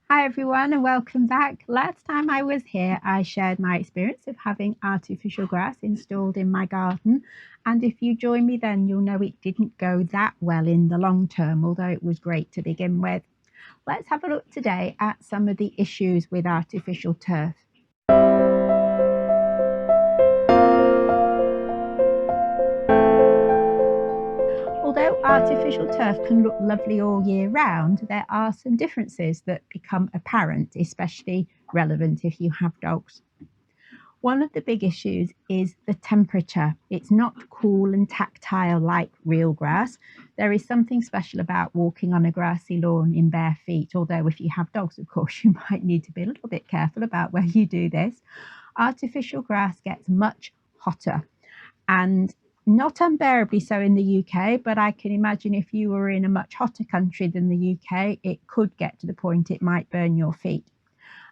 Hi everyone and welcome back. Last time I was here, I shared my experience of having artificial grass installed in my garden. And if you join me then, you'll know it didn't go that well in the long term, although it was great to begin with. Let's have a look today at some of the issues with artificial turf. Although artificial turf can look lovely all year round, there are some differences that become apparent, especially relevant if you have dogs. One of the big issues is the temperature. It's not cool and tactile like real grass. There is something special about walking on a grassy lawn in bare feet, although if you have dogs, of course, you might need to be a little bit careful about where you do this. Artificial grass gets much hotter and not unbearably so in the UK, but I can imagine if you were in a much hotter country than the UK, it could get to the point it might burn your feet.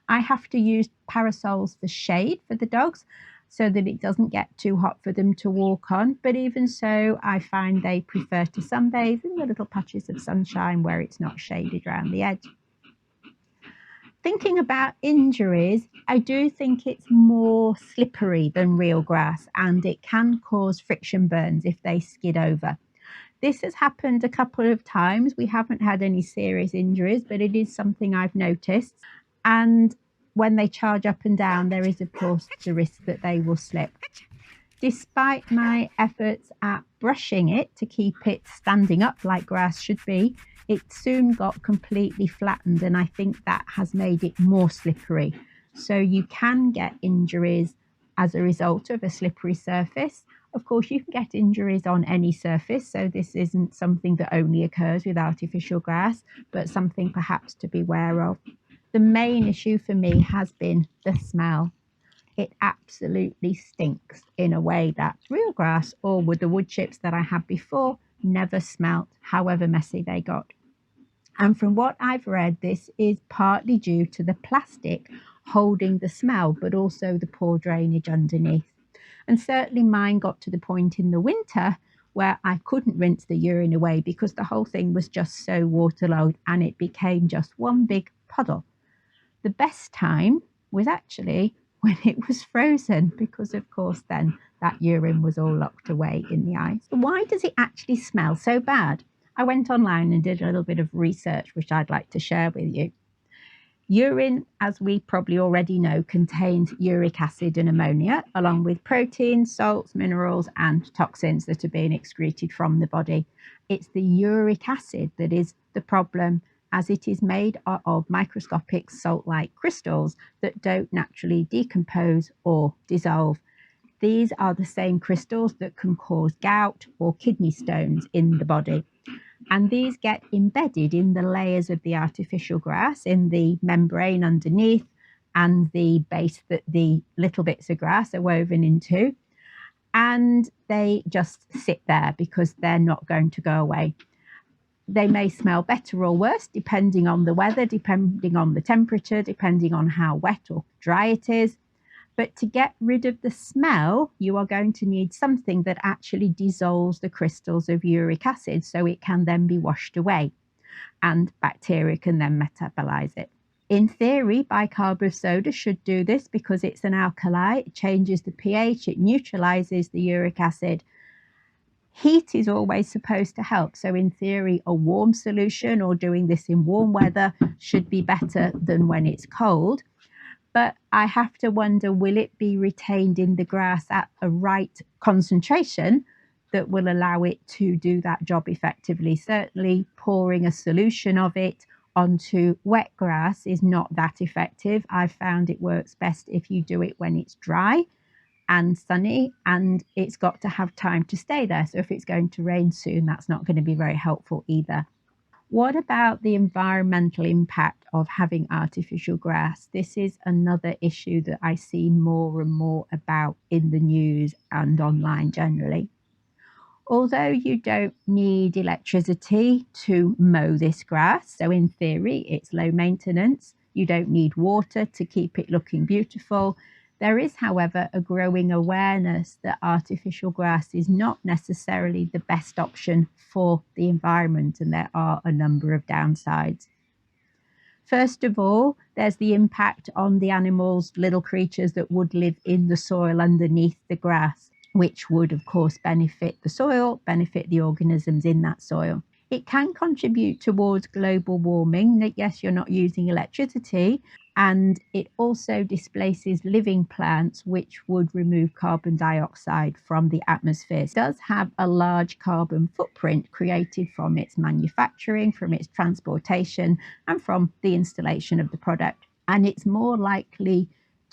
I have to use parasols for shade for the dogs so that it doesn't get too hot for them to walk on. But even so, I find they prefer to sunbathe in the little patches of sunshine where it's not shaded around the edge. Thinking about injuries, I do think it's more slippery than real grass and it can cause friction burns if they skid over. This has happened a couple of times. We haven't had any serious injuries, but it is something I've noticed. And when they charge up and down, there is, of course, the risk that they will slip. Despite my efforts at brushing it to keep it standing up like grass should be, it soon got completely flattened, and I think that has made it more slippery. So you can get injuries as a result of a slippery surface. Of course, you can get injuries on any surface, so this isn't something that only occurs with artificial grass, but something perhaps to be aware of. The main issue for me has been the smell. It absolutely stinks in a way that real grass or with the wood chips that I had before never smelt, however messy they got. And from what I've read, this is partly due to the plastic holding the smell, but also the poor drainage underneath. And certainly mine got to the point in the winter where I couldn't rinse the urine away because the whole thing was just so waterlogged and it became just one big puddle. The best time was actually when it was frozen because, of course, then that urine was all locked away in the ice. Why does it actually smell so bad? I went online and did a little bit of research, which I'd like to share with you. Urine, as we probably already know, contains uric acid and ammonia, along with proteins, salts, minerals, and toxins that are being excreted from the body. It's the uric acid that is the problem, as it is made of microscopic salt-like crystals that don't naturally decompose or dissolve. These are the same crystals that can cause gout or kidney stones in the body. And these get embedded in the layers of the artificial grass, in the membrane underneath and the base that the little bits of grass are woven into. And they just sit there because they're not going to go away. They may smell better or worse depending on the weather, depending on the temperature, depending on how wet or dry it is. But to get rid of the smell, you are going to need something that actually dissolves the crystals of uric acid so it can then be washed away and bacteria can then metabolize it. In theory, bicarb of soda should do this because it's an alkali. It changes the pH, it neutralizes the uric acid. Heat is always supposed to help. So in theory, a warm solution or doing this in warm weather should be better than when it's cold. But I have to wonder, will it be retained in the grass at a right concentration that will allow it to do that job effectively? Certainly pouring a solution of it onto wet grass is not that effective. I've found it works best if you do it when it's dry and sunny, and it's got to have time to stay there. So if it's going to rain soon, that's not going to be very helpful either. What about the environmental impact of having artificial grass? This is another issue that I see more and more about in the news and online generally. Although you don't need electricity to mow this grass, so in theory it's low maintenance, you don't need water to keep it looking beautiful. There is, however, a growing awareness that artificial grass is not necessarily the best option for the environment, and there are a number of downsides. First of all, there's the impact on the animals, little creatures that would live in the soil underneath the grass, which would, of course, benefit the soil, benefit the organisms in that soil. It can contribute towards global warming. Yes, you're not using electricity, and it also displaces living plants, which would remove carbon dioxide from the atmosphere. It does have a large carbon footprint created from its manufacturing, from its transportation, and from the installation of the product. And it's more likely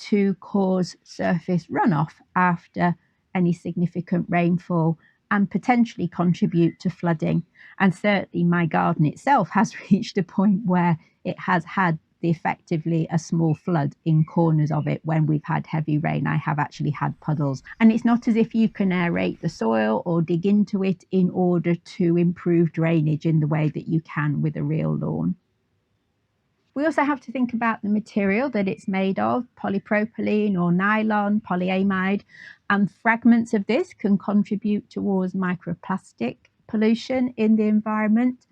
to cause surface runoff after any significant rainfall and potentially contribute to flooding. And certainly my garden itself has reached a point where it has had effectively a small flood in corners of it. When we've had heavy rain, I have actually had puddles. And it's not as if you can aerate the soil or dig into it in order to improve drainage in the way that you can with a real lawn. We also have to think about the material that it's made of, polypropylene or nylon, polyamide, and fragments of this can contribute towards microplastic pollution in the environment.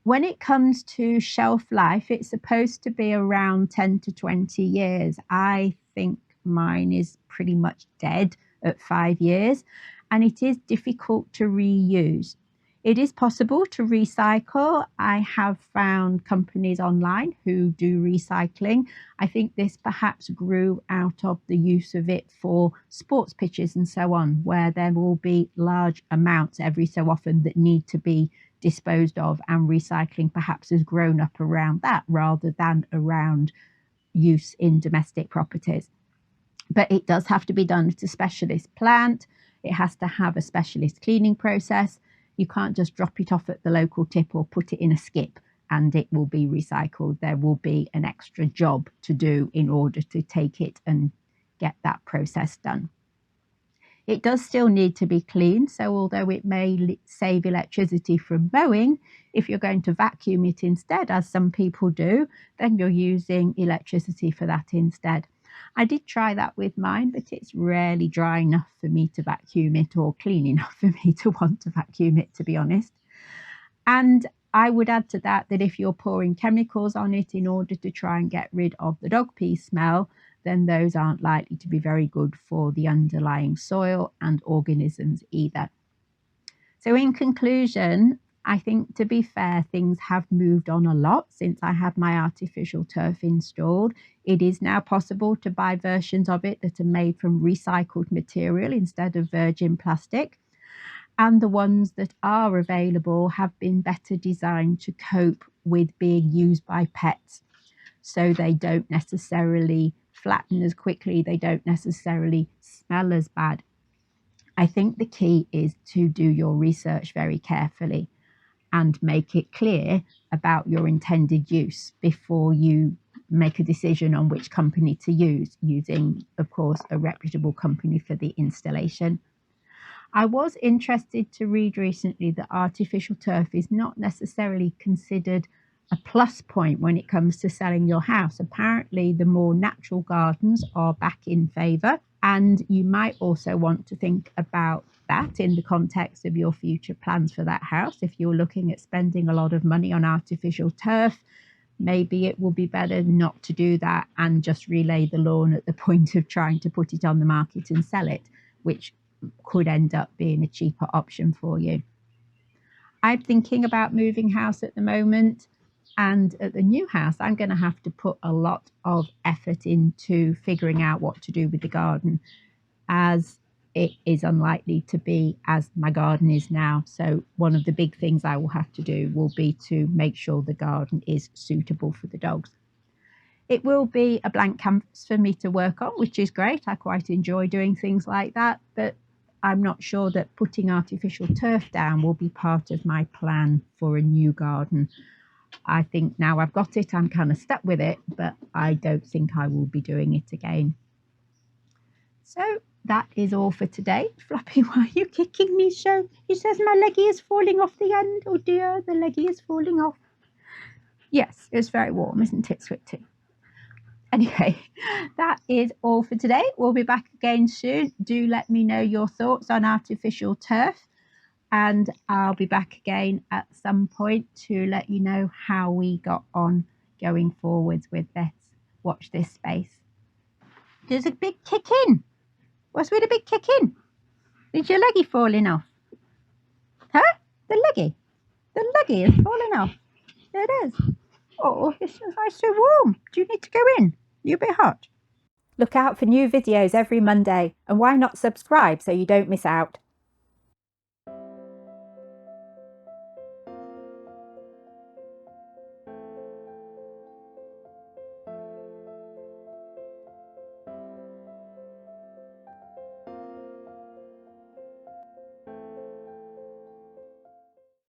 When it comes to shelf life, it's supposed to be around 10 to 20 years. I think mine is pretty much dead at 5 years, and it is difficult to reuse. It is possible to recycle. I have found companies online who do recycling. I think this perhaps grew out of the use of it for sports pitches and so on, where there will be large amounts every so often that need to be disposed of, and recycling perhaps has grown up around that rather than around use in domestic properties. But it does have to be done at a specialist plant. It has to have a specialist cleaning process. You can't just drop it off at the local tip or put it in a skip and it will be recycled. There will be an extra job to do in order to take it and get that process done. It does still need to be cleaned, so although it may save electricity from mowing, if you're going to vacuum it instead, as some people do, then you're using electricity for that instead. I did try that with mine, but it's rarely dry enough for me to vacuum it or clean enough for me to want to vacuum it, to be honest. And I would add to that that if you're pouring chemicals on it in order to try and get rid of the dog pee smell, then those aren't likely to be very good for the underlying soil and organisms either. So in conclusion, I think, to be fair, things have moved on a lot since I had my artificial turf installed. It is now possible to buy versions of it that are made from recycled material instead of virgin plastic. And the ones that are available have been better designed to cope with being used by pets. So they don't necessarily flatten as quickly, they don't necessarily smell as bad. I think the key is to do your research very carefully and make it clear about your intended use before you make a decision on which company to use, using, of course, a reputable company for the installation. I was interested to read recently that artificial turf is not necessarily considered a plus point when it comes to selling your house. Apparently, the more natural gardens are back in favour, and you might also want to think about that in the context of your future plans for that house. If you're looking at spending a lot of money on artificial turf, maybe it will be better not to do that and just relay the lawn at the point of trying to put it on the market and sell it, which could end up being a cheaper option for you. I'm thinking about moving house at the moment, and at the new house I'm going to have to put a lot of effort into figuring out what to do with the garden, as it is unlikely to be as my garden is now. So one of the big things I will have to do will be to make sure the garden is suitable for the dogs. It will be a blank canvas for me to work on, which is great. I quite enjoy doing things like that, but I'm not sure that putting artificial turf down will be part of my plan for a new garden. I think now I've got it, I'm kind of stuck with it, but I don't think I will be doing it again. So that is all for today. Fluffy, why are you kicking me so? He says my leggy is falling off the end. Oh dear, the leggy is falling off. Yes, it's very warm, isn't it, Sweetie? Anyway, that is all for today. We'll be back again soon. Do let me know your thoughts on artificial turf, and I'll be back again at some point to let you know how we got on going forwards with this. Watch this space. There's a big kick in. What's with a big kick in? Is your leggy falling off? Huh? The leggy? The leggy is falling off. It is. Oh, it's nice and warm. Do you need to go in? You're a bit hot. Look out for new videos every Monday, and why not subscribe so you don't miss out?